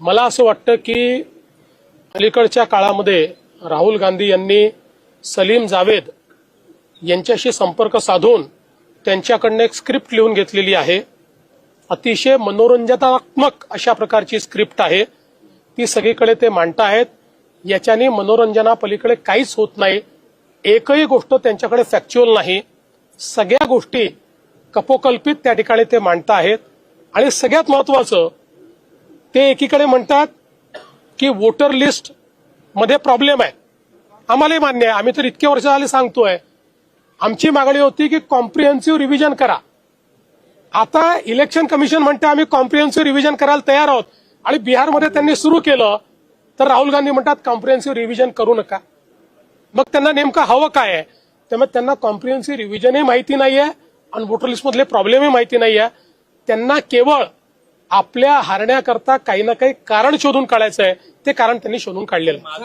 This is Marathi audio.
मला असं वाटतं की अलीकडच्या काळामध्ये राहुल गांधी यांनी सलीम जावेद यांच्याशी संपर्क साधून त्यांच्याकडनं एक स्क्रिप्ट लिहून घेतलेली आहे. अतिशय मनोरंजनात्मक अशा प्रकारची स्क्रिप्ट आहे. ती सगळीकडे ते मांडतायत. याच्याने मनोरंजनापलीकडे काहीच होत नाही. एकही गोष्ट त्यांच्याकडे फॅक्च्युअल नाही. सगळ्या गोष्टी कपोकल्पित त्या ठिकाणी ते मांडतायत. आणि सगळ्यात महत्वाचं, ते एकीकडे म्हणतात की वोटर लिस्ट मध्ये प्रॉब्लेम आहे. आम्हालाही मान्य आहे. आम्ही तर इतके वर्ष झाले सांगतोय. आमची मागणी होती की कॉम्प्रिहेन्सिव्ह रिव्हिजन करा. आता इलेक्शन कमिशन म्हणते आम्ही कॉम्प्रिहेन्सिव्ह रिव्हिजन करायला तयार आहोत. आणि बिहारमध्ये त्यांनी सुरू केलं तर राहुल गांधी म्हणतात कॉम्प्रिहेन्सिव्ह रिव्हिजन करू नका. मग त्यांना नेमकं हवं काय आहे? त्यामुळे त्यांना कॉम्प्रिहेन्सिव्ह रिव्हिजनही माहिती नाहीये आणि वोटर लिस्टमधले प्रॉब्लेमही माहिती नाहीये. त्यांना केवळ आपल्या हारण्याकरता काही ना काही कारण शोधून काढायचं आहे. ते कारण त्यांनी शोधून काढलेलं आहे.